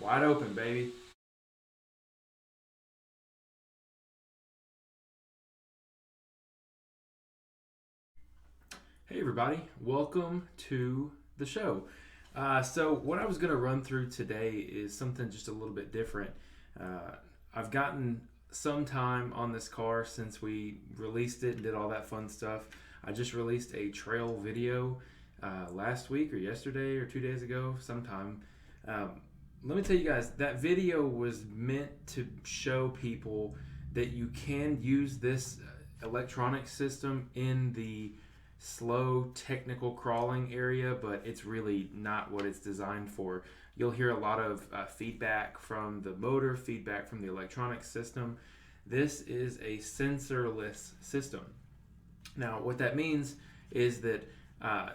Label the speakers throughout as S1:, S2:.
S1: Wide open, baby. Hey everybody, welcome to the show. So what I was going to run through today is something just a little bit different. I've gotten some time on this car since we released it and did all that fun stuff. I just released a trail video last week or yesterday or 2 days ago sometime. Let me tell you guys, that video was meant to show people that you can use this electronic system in the slow technical crawling area, but it's really not what it's designed for. You'll hear a lot of feedback from the motor, feedback from the electronic system. This is a sensorless system. Now, what that means is that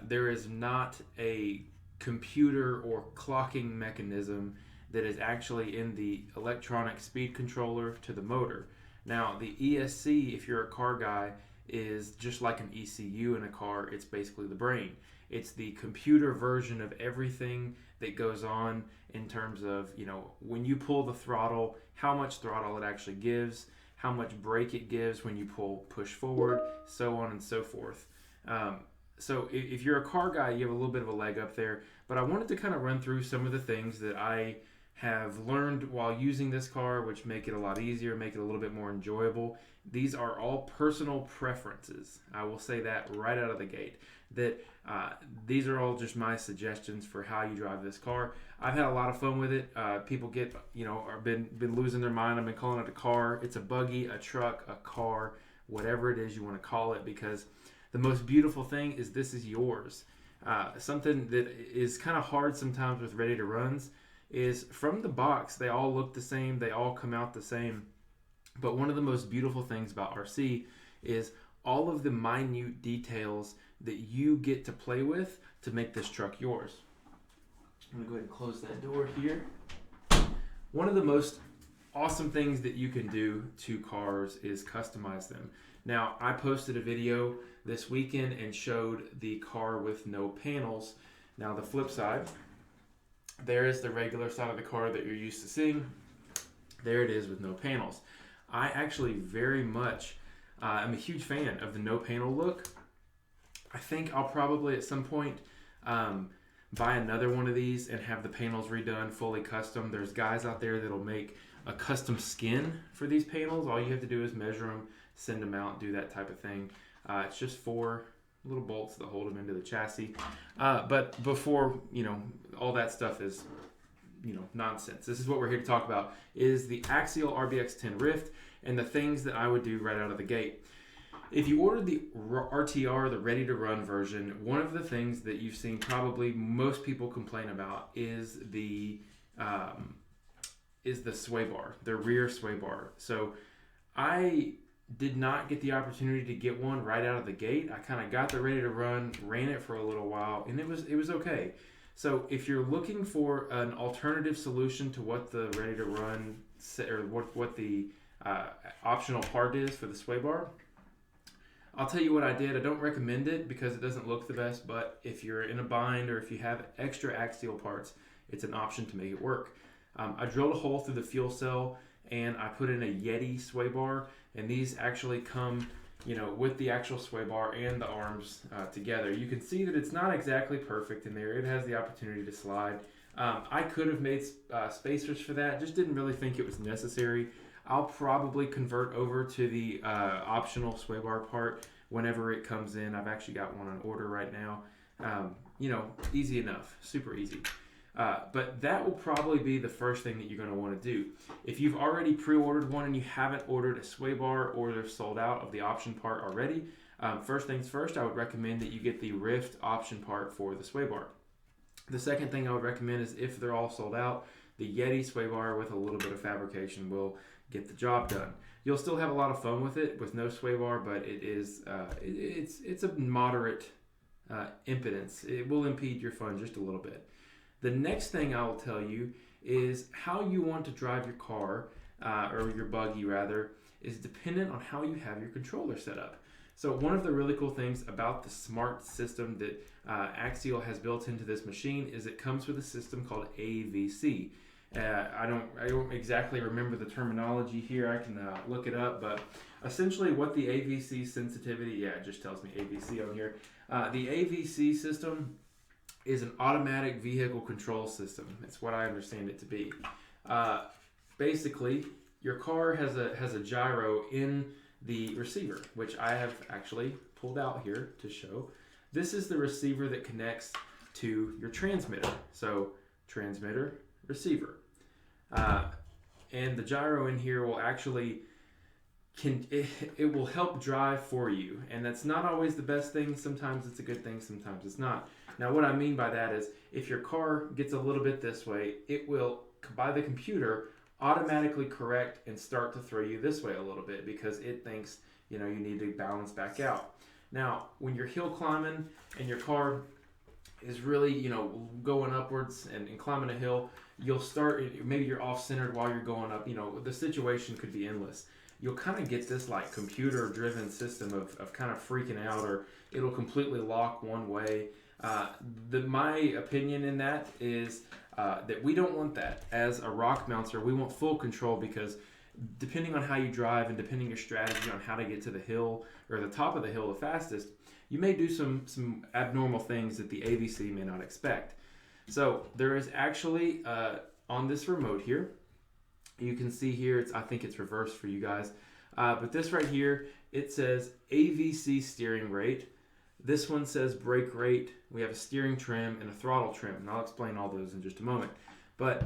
S1: there is not a computer or clocking mechanism that is actually in the electronic speed controller to the motor. Now, the ESC, if you're a car guy, is just like an ECU in a car. It's basically the brain. It's the computer version of everything that goes on in terms of, when you pull the throttle, how much throttle it actually gives, how much brake it gives when you push forward, so on and so forth. So if you're a car guy, you have a little bit of a leg up there, but I wanted to kind of run through some of the things that I have learned while using this car, which make it a lot easier, make it a little bit more enjoyable. These are all personal preferences. I will say that right out of the gate, that these are all just my suggestions for how you drive this car. I've had a lot of fun with it. People get, been losing their mind. I've been calling it a car. It's a buggy, a truck, a car, whatever it is you want to call it, because the most beautiful thing is this is yours. Something that is kind of hard sometimes with ready to runs is from the box, they all look the same, they all come out the same. But one of the most beautiful things about RC is all of the minute details that you get to play with to make this truck yours. I'm going to go ahead and close that door here. One of the most awesome things that you can do to cars is customize them. Now, I posted a video this weekend and showed the car with no panels. Now, the flip side, there is the regular side of the car that you're used to seeing. There it is with no panels. I actually very much am a huge fan of the no panel look. I think I'll probably at some point buy another one of these and have the panels redone, fully custom. There's guys out there that'll make a custom skin for these panels. All you have to do is measure them, send them out, do that type of thing. It's just 4 little bolts that hold them into the chassis. But before, all that stuff is, nonsense. This is what we're here to talk about, is the Axial RBX10 Ryft and the things that I would do right out of the gate. If you ordered the RTR, the ready to run version, one of the things that you've seen probably most people complain about is the sway bar, the rear sway bar. So I did not get the opportunity to get one right out of the gate. I kind of got the ready to run, ran it for a little while, and it was okay. So if you're looking for an alternative solution to what the ready to run or what the optional part is for the sway bar, I'll tell you what I did. I don't recommend it because it doesn't look the best, but if you're in a bind or if you have extra axial parts, it's an option to make it work. I drilled a hole through the fuel cell and I put in a Yeti Sway Bar, and these actually come with the actual sway bar and the arms together. You can see that it's not exactly perfect in there. It has the opportunity to slide. I could have made spacers for that, just didn't really think it was necessary. I'll probably convert over to the optional sway bar part whenever it comes in. I've actually got one on order right now. Easy enough, super easy. But that will probably be the first thing that you're going to want to do. If you've already pre-ordered one and you haven't ordered a sway bar or they're sold out of the option part already, first things first, I would recommend that you get the Ryft option part for the sway bar. The second thing I would recommend is if they're all sold out, the Yeti sway bar with a little bit of fabrication will get the job done. You'll still have a lot of fun with it with no sway bar, but it is it's a moderate impedance. It will impede your fun just a little bit. The next thing I will tell you is how you want to drive your car, or your buggy rather, is dependent on how you have your controller set up. So one of the really cool things about the smart system that Axial has built into this machine is it comes with a system called AVC. I don't exactly remember the terminology here. I can look it up, but essentially what the AVC sensitivity, yeah, it just tells me AVC on here. The AVC system is an automatic vehicle control system. It's what I understand it to be. Basically, your car has a gyro in the receiver, which I have actually pulled out here to show. This is the receiver that connects to your transmitter. So transmitter, receiver. And the gyro in here will actually it will help drive for you, and that's not always the best thing. Sometimes it's a good thing, sometimes it's not. Now what I mean by that is if your car gets a little bit this way, it will, by the computer, automatically correct and start to throw you this way a little bit because it thinks, you know, you need to balance back out. Now when you're hill climbing and your car is really, you know, going upwards and climbing a hill, you'll start, maybe you're off-centered while you're going up, you know, the situation could be endless. You'll kind of get this like computer-driven system of kind of freaking out, or it'll completely lock one way. My opinion in that is that we don't want that. As a rock bouncer, we want full control because depending on how you drive and depending your strategy on how to get to the hill or the top of the hill the fastest, you may do some abnormal things that the AVC may not expect. So there is actually on this remote here, you can see here, I think it's reversed for you guys, but this right here, it says AVC steering rate. This one says brake rate. We have a steering trim and a throttle trim, and I'll explain all those in just a moment. But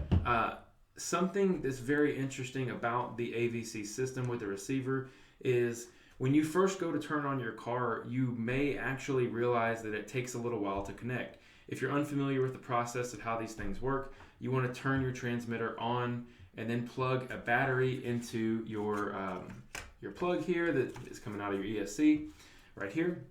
S1: something that's very interesting about the AVC system with the receiver is when you first go to turn on your car, you may actually realize that it takes a little while to connect. If you're unfamiliar with the process of how these things work, you want to turn your transmitter on and then plug a battery into your plug here that is coming out of your ESC right here.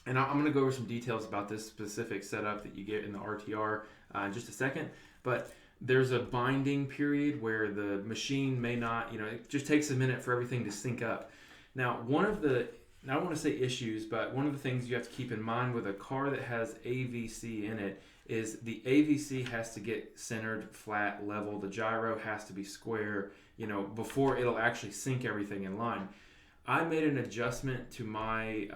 S1: And I'm going to go over some details about this specific setup that you get in the RTR in just a second. But there's a binding period where the machine may not, you know, it just takes a minute for everything to sync up. Now, I don't want to say issues, but one of the things you have to keep in mind with a car that has AVC in it is the AVC has to get centered, flat, level. The gyro has to be square, you know, before it'll actually sync everything in line. I made an adjustment to my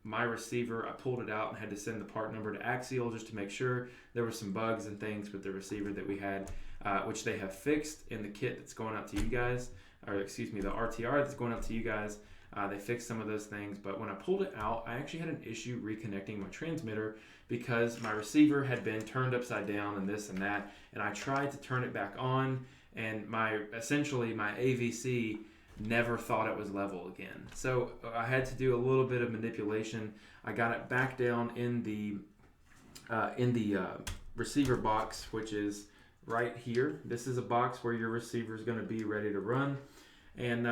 S1: my receiver. I pulled it out and had to send the part number to Axial just to make sure. There were some bugs and things with the receiver that we had, which they have fixed in the kit that's going out to you guys, or excuse me, the RTR that's going out to you guys. They fixed some of those things, but when I pulled it out, I actually had an issue reconnecting my transmitter because my receiver had been turned upside down and this and that, and I tried to turn it back on, and essentially my AVC never thought it was level again. So I had to do a little bit of manipulation. I got it back down in the receiver box, which is right here. This is a box where your receiver is going to be ready to run, and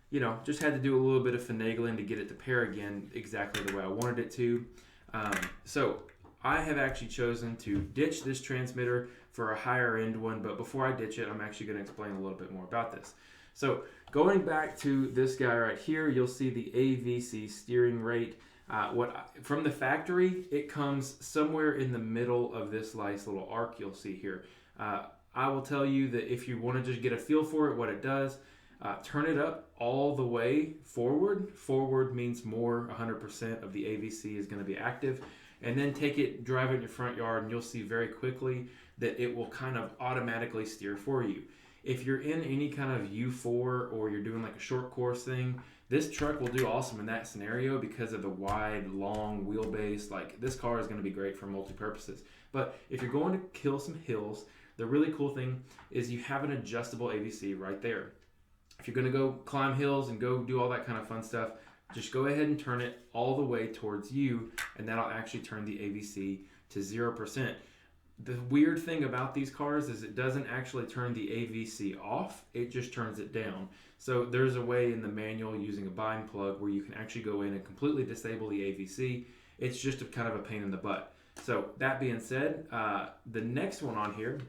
S1: you know, just had to do a little bit of finagling to get it to pair again exactly the way I wanted it to. So I have actually chosen to ditch this transmitter for a higher end one, but before I ditch it, I'm actually going to explain a little bit more about this. So going back to this guy right here, you'll see the AVC steering rate. From the factory, it comes somewhere in the middle of this nice little arc you'll see here. I will tell you that if you want to just get a feel for it, what it does, turn it up all the way forward. Forward means more, 100% of the AVC is going to be active. And then take it, drive it in your front yard, and you'll see very quickly that it will kind of automatically steer for you. If you're in any kind of U4 or you're doing like a short course thing, this truck will do awesome in that scenario because of the wide, long wheelbase. Like, this car is going to be great for multi-purposes. But if you're going to kill some hills, the really cool thing is you have an adjustable AVC right there. If you're going to go climb hills and go do all that kind of fun stuff, just go ahead and turn it all the way towards you, and that'll actually turn the AVC to 0%. The weird thing about these cars is it doesn't actually turn the AVC off, it just turns it down. So there's a way in the manual using a bind plug where you can actually go in and completely disable the AVC. It's just kind of a pain in the butt. So that being said, the next one on here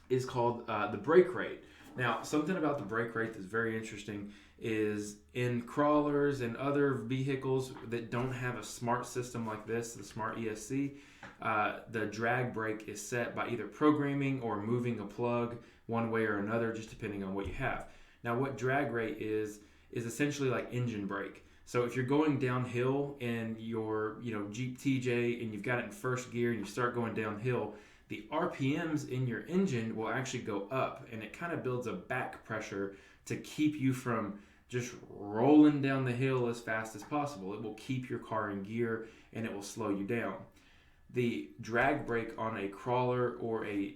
S1: is called the brake rate. Now, something about the brake rate that's very interesting is in crawlers and other vehicles that don't have a smart system like this, the smart ESC, the drag brake is set by either programming or moving a plug one way or another, just depending on what you have. Now, what drag rate is essentially like engine brake. So if you're going downhill in your Jeep TJ and you've got it in first gear and you start going downhill, the RPMs in your engine will actually go up, and it kind of builds a back pressure to keep you from just rolling down the hill as fast as possible. It will keep your car in gear and it will slow you down. The drag brake on a crawler or a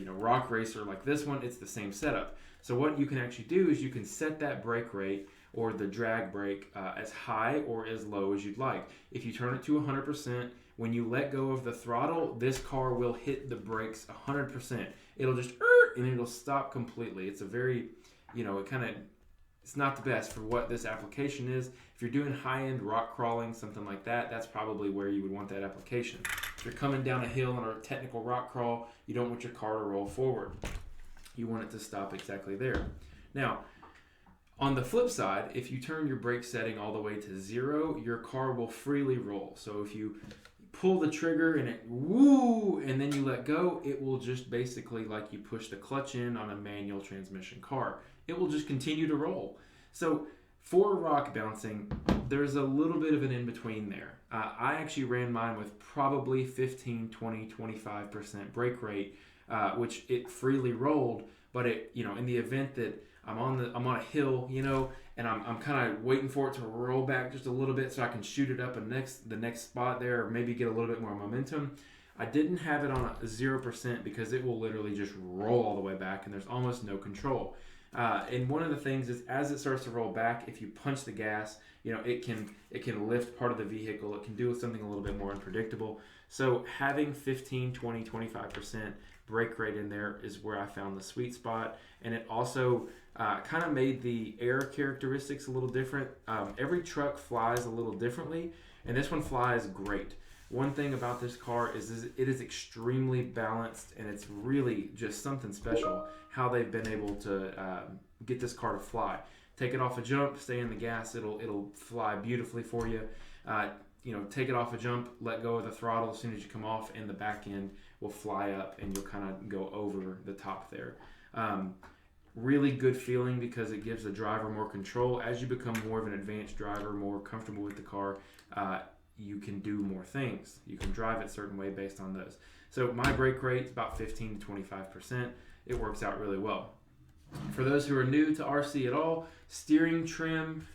S1: rock racer like this one, it's the same setup. So what you can actually do is you can set that brake rate or the drag brake as high or as low as you'd like. If you turn it to 100%, when you let go of the throttle, this car will hit the brakes 100%. It'll just and it'll stop completely. It's a very, it's not the best for what this application is. If you're doing high-end rock crawling, something like that, that's probably where you would want that application. If you're coming down a hill on a technical rock crawl, you don't want your car to roll forward. You want it to stop exactly there. Now, on the flip side, if you turn your brake setting all the way to 0, your car will freely roll. So if you pull the trigger and it and then you let go, it will just basically like you push the clutch in on a manual transmission car. It will just continue to roll. So for rock bouncing, there's a little bit of an in-between there. I actually ran mine with probably 15, 20, 25% brake rate, which it freely rolled, but it, in the event that I'm on a hill, and I'm kind of waiting for it to roll back just a little bit so I can shoot it up the next spot there, or maybe get a little bit more momentum. I didn't have it on a 0% because it will literally just roll all the way back and there's almost no control. And one of the things is as it starts to roll back, if you punch the gas, it can lift part of the vehicle. It can do something a little bit more unpredictable. So having 15, 20, 25% brake rate in there is where I found the sweet spot. And it also kind of made the air characteristics a little different. Every truck flies a little differently, and this one flies great. One thing about this car is it is extremely balanced, and it's really just something special how they've been able to get this car to fly. Take it off a jump, stay in the gas, it'll fly beautifully for you. Take it off a jump, let go of the throttle as soon as you come off, and the back end will fly up, and you'll kind of go over the top there. Really good feeling because it gives the driver more control. As you become more of an advanced driver, more comfortable with the car, you can do more things. You can drive it a certain way based on those. So my brake rate is about 15 to 25%. It works out really well. For those who are new to RC at all, steering trim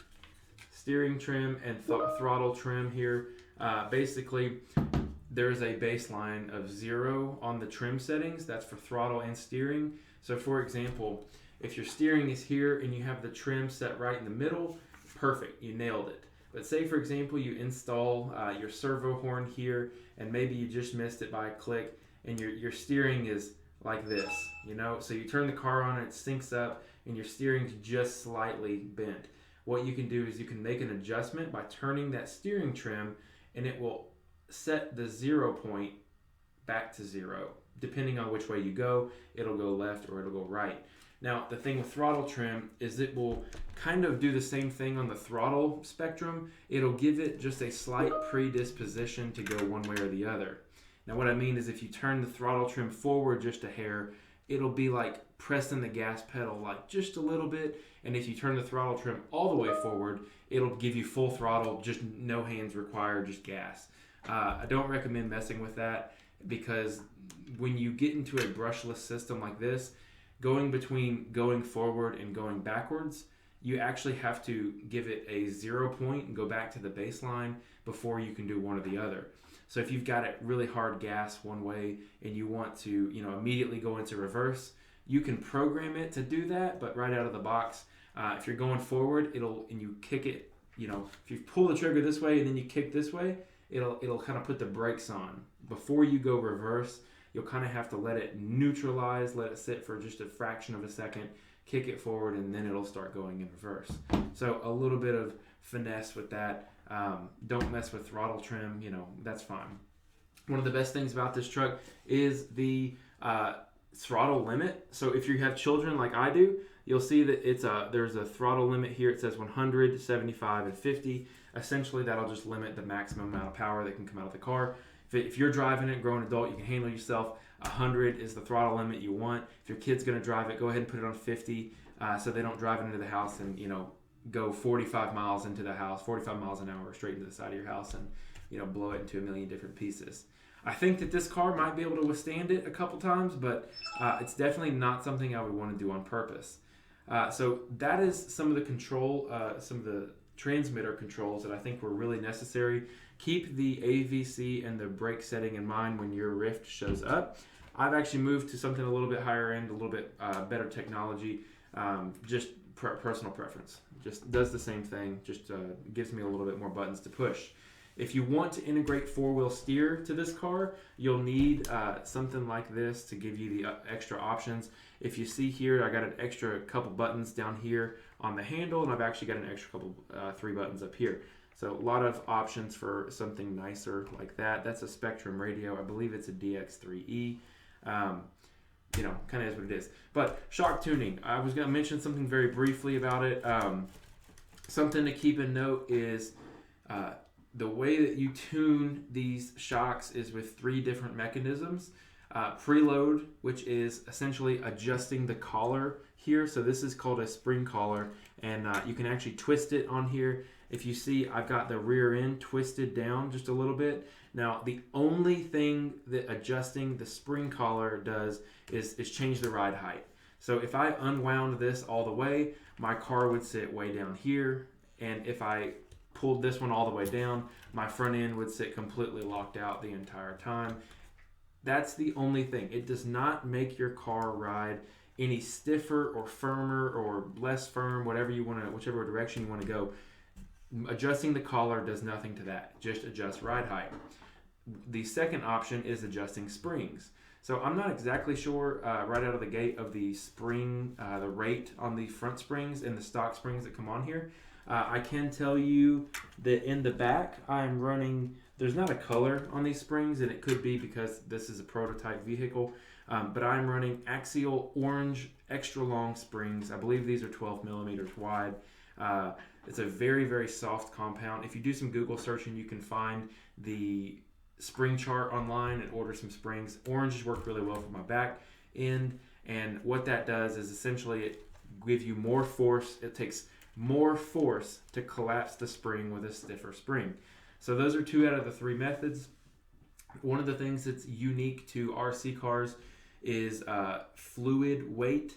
S1: and throttle trim here. Basically, there's a baseline of 0 on the trim settings. That's for throttle and steering. So for example, if your steering is here and you have the trim set right in the middle, perfect, you nailed it. But say, for example, you install your servo horn here, and maybe you just missed it by a click, and your steering is like this, So you turn the car on, and it syncs up, and your steering's just slightly bent. What you can do is you can make an adjustment by turning that steering trim, and it will set the 0 point back to 0. Depending on which way you go, it'll go left or it'll go right. Now, the thing with throttle trim is it will kind of do the same thing on the throttle spectrum. It'll give it just a slight predisposition to go one way or the other. Now, what I mean is if you turn the throttle trim forward just a hair, it'll be like pressing the gas pedal like just a little bit. And if you turn the throttle trim all the way forward, it'll give you full throttle, just no hands required, just gas. I don't recommend messing with that because when you get into a brushless system like this, going between going forward and going backwards, you actually have to give it a 0 point and go back to the baseline before you can do one or the other. So if you've got it really hard gas one way and you want to, immediately go into reverse, you can program it to do that, but right out of the box, if you're going forward, and you kick it, if you pull the trigger this way and then you kick this way, it'll kind of put the brakes on. Before you go reverse, you'll kind of have to let it neutralize, let it sit for just a fraction of a second, kick it forward, and then it'll start going in reverse. So a little bit of finesse with that. Don't mess with throttle trim, that's fine. One of the best things about this truck is the throttle limit. So if you have children like I do, you'll see that there's a throttle limit here. It says 100, 75, and 50. Essentially, that'll just limit the maximum amount of power that can come out of the car. If you're driving it, grown adult, you can handle yourself. 100 is the throttle limit you want. If your kid's going to drive it, go ahead and put it on 50 so they don't drive into the house and, go 45 miles into the house, 45 miles an hour straight into the side of your house and, blow it into a million different pieces. I think that this car might be able to withstand it a couple times, but it's definitely not something I would want to do on purpose. So that is some of the control, some of the transmitter controls that I think were really necessary. Keep the AVC and the brake setting in mind when your Ryft shows up. I've actually moved to something a little bit higher end, a little bit better technology, just personal preference. Just does the same thing, just gives me a little bit more buttons to push. If you want to integrate four-wheel steer to this car, you'll need something like this to give you the extra options. If you see here, I got an extra couple buttons down here on the handle, and I've actually got an extra couple 3 buttons up here. So a lot of options for something nicer like that. That's a Spectrum radio. I believe it's a DX3E. Kind of is what it is. But shock tuning, I was going to mention something very briefly about it. Something to keep in note is the way that you tune these shocks is with 3 different mechanisms. Preload, which is essentially adjusting the collar here. So this is called a spring collar, and you can actually twist it on here. If you see, I've got the rear end twisted down just a little bit. Now, the only thing that adjusting the spring collar does is change the ride height. So if I unwound this all the way, my car would sit way down here. And if I pulled this one all the way down, my front end would sit completely locked out the entire time. That's the only thing. It does not make your car ride any stiffer or firmer or less firm, whatever you want to, whichever direction you want to go. Adjusting the collar does nothing to that. Just adjust ride height. The second option is adjusting springs. So I'm not exactly sure right out of the gate of the spring, the rate on the front springs and the stock springs that come on here. I can tell you that in the back, I'm running, there's not a color on these springs, and it could be because this is a prototype vehicle, but I'm running Axial orange extra long springs. I believe these are 12 millimeters wide. It's a very, very soft compound. If you do some Google searching, you can find the spring chart online and order some springs. Orange has worked really well for my back end, and what that does is essentially it gives you more force. It takes more force to collapse the spring with a stiffer spring. So those are 2 out of the 3 methods. One of the things that's unique to RC cars is fluid weight.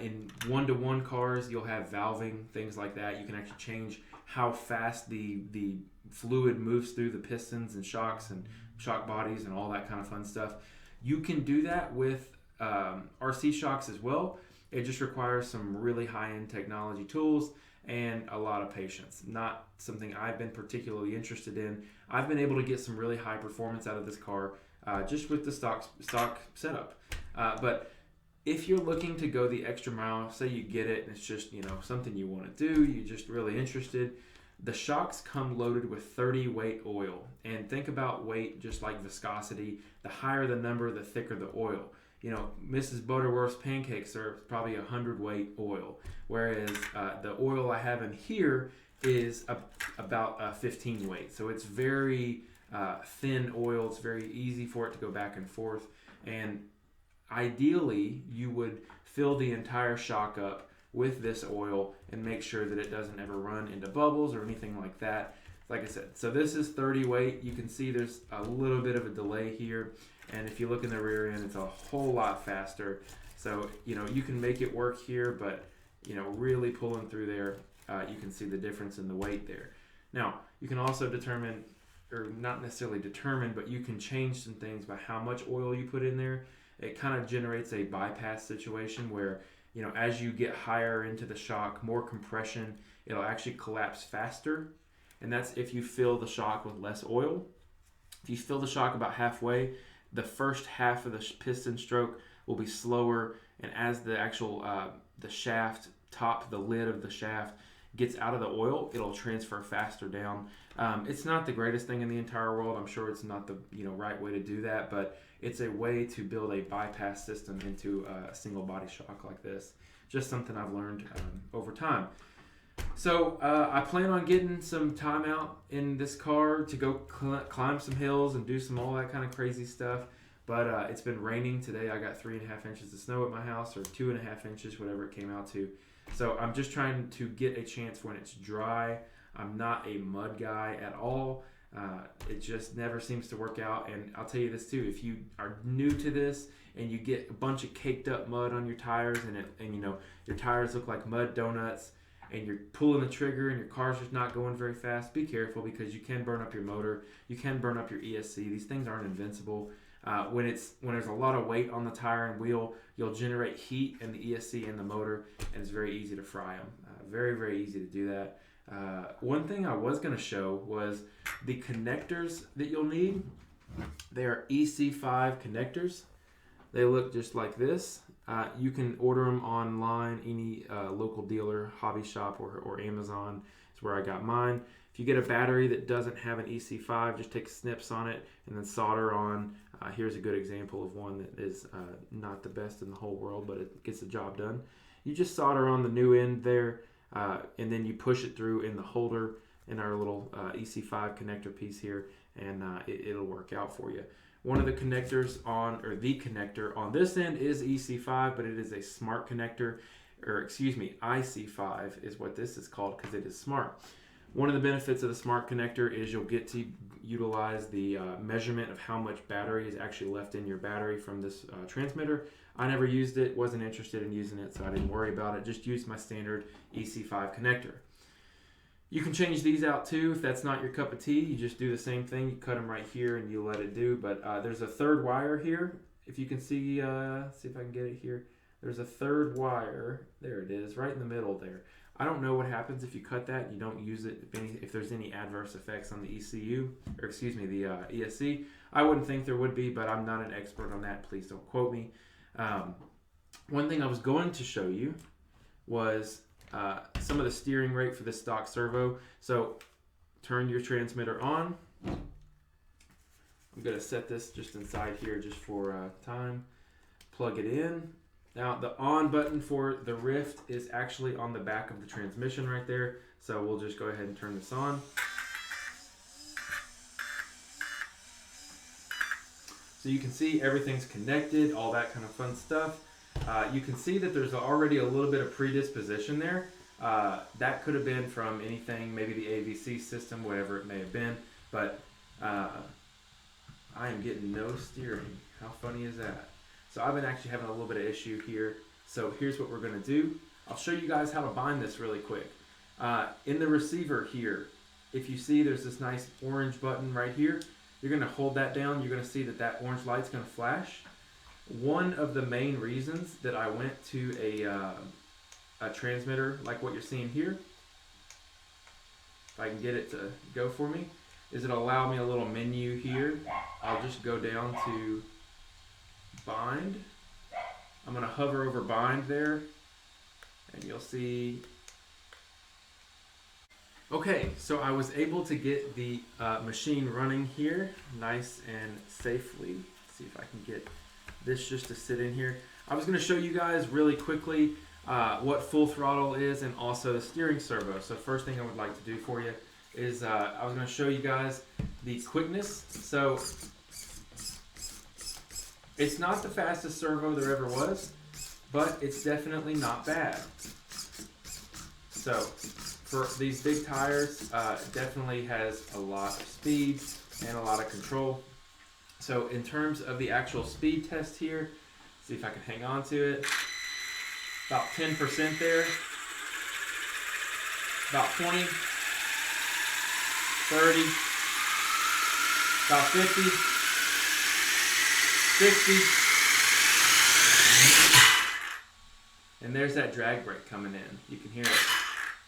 S1: In 1-to-1 cars, you'll have valving, things like that. You can actually change how fast the fluid moves through the pistons and shocks and shock bodies and all that kind of fun stuff. You can do that with RC shocks as well. It just requires some really high-end technology tools and a lot of patience. Not something I've been particularly interested in. I've been able to get some really high performance out of this car just with the stock setup. But if you're looking to go the extra mile, say you get it and it's just something you want to do, you're just really interested, the shocks come loaded with 30 weight oil. And think about weight just like viscosity. The higher the number, the thicker the oil. Mrs. Butterworth's pancakes are probably 100 weight oil, whereas the oil I have in here is about 15 weight. So it's very thin oil. It's very easy for it to go back and forth. And ideally, you would fill the entire shock up with this oil and make sure that it doesn't ever run into bubbles or anything like that. Like I said, so this is 30 weight. You can see there's a little bit of a delay here. And if you look in the rear end, it's a whole lot faster. So, you can make it work here, but, really pulling through there, you can see the difference in the weight there. Now, you can also determine, or not necessarily determine, but you can change some things by how much oil you put in there. It kind of generates a bypass situation where, as you get higher into the shock, more compression, it'll actually collapse faster. And that's if you fill the shock with less oil. If you fill the shock about halfway, the first half of the piston stroke will be slower, and as the actual the shaft top, the lid of the shaft gets out of the oil, it'll transfer faster down. It's not the greatest thing in the entire world. I'm sure it's not the right way to do that, but it's a way to build a bypass system into a single body shock like this. Just something I've learned over time. So I plan on getting some time out in this car to go climb some hills and do some all that kind of crazy stuff. But it's been raining today. I got 3.5 inches of snow at my house, or 2.5 inches, whatever it came out to. So I'm just trying to get a chance when it's dry. I'm not a mud guy at all. It just never seems to work out. And I'll tell you this too: if you are new to this and you get a bunch of caked up mud on your tires, and you know your tires look like mud donuts, and you're pulling the trigger and your car's just not going very fast, be careful, because you can burn up your motor. You can burn up your ESC. These things aren't invincible. When there's a lot of weight on the tire and wheel, you'll generate heat in the ESC and the motor, and it's very easy to fry them. Very, very easy to do that. One thing I was going to show was the connectors that you'll need. They are EC5 connectors. They look just like this. You can order them online, any local dealer, hobby shop, or Amazon is where I got mine. If you get a battery that doesn't have an EC5, just take snips on it and then solder on. Here's a good example of one that is not the best in the whole world, but it gets the job done. You just solder on the new end there, and then you push it through in the holder in our little EC5 connector piece here, and it'll work out for you. One of the connectors the connector on this end is EC5, but it is a smart connector, or excuse me, IC5 is what this is called because it is smart. One of the benefits of the smart connector is you'll get to utilize the measurement of how much battery is actually left in your battery from this transmitter. I never used it, wasn't interested in using it, so I didn't worry about it. Just used my standard EC5 connector. You can change these out too if that's not your cup of tea. You just do the same thing. You cut them right here and you let it do. But there's a third wire here. If you can see if I can get it here. There's a third wire. There it is, right in the middle there. I don't know what happens if you cut that and you don't use it, if there's any adverse effects on the ECU, or excuse me, the ESC. I wouldn't think there would be, but I'm not an expert on that. Please don't quote me. One thing I was going to show you was some of the steering rate for this stock servo. So turn your transmitter on. I'm going to set this just inside here just for time. Plug it in. Now the on button for the Ryft is actually on the back of the transmission right there. So we'll just go ahead and turn this on. So you can see everything's connected, all that kind of fun stuff. You can see that there's already a little bit of predisposition there. That could have been from anything, maybe the AVC system, whatever it may have been. But I am getting no steering. How funny is that? So I've been actually having a little bit of issue here. So here's what we're going to do. I'll show you guys how to bind this really quick. In the receiver here, if you see there's this nice orange button right here, you're going to hold that down. You're going to see that that orange light's going to flash. One of the main reasons that I went to a transmitter like what you're seeing here, if I can get it to go for me, is it'll allow me a little menu here. I'll just go down to bind. I'm going to hover over bind there, and you'll see. Okay, so I was able to get the machine running here nice and safely. Let's see if I can get this just to sit in here. I was going to show you guys really quickly what full throttle is and also the steering servo. So first thing I would like to do for you is I was going to show you guys the quickness. So it's not the fastest servo there ever was, but it's definitely not bad. So for these big tires, it definitely has a lot of speed and a lot of control. So in terms of the actual speed test here, see if I can hang on to it. About 10% there. About 20, 30, about 50, 60. And there's that drag brake coming in. You can hear it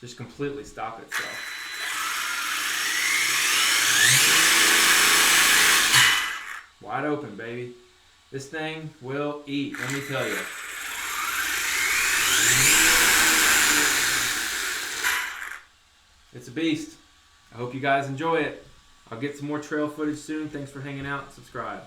S1: just completely stop itself. Wide open, baby. This thing will eat, let me tell you. It's a beast. I hope you guys enjoy it. I'll get some more trail footage soon. Thanks for hanging out. Subscribe.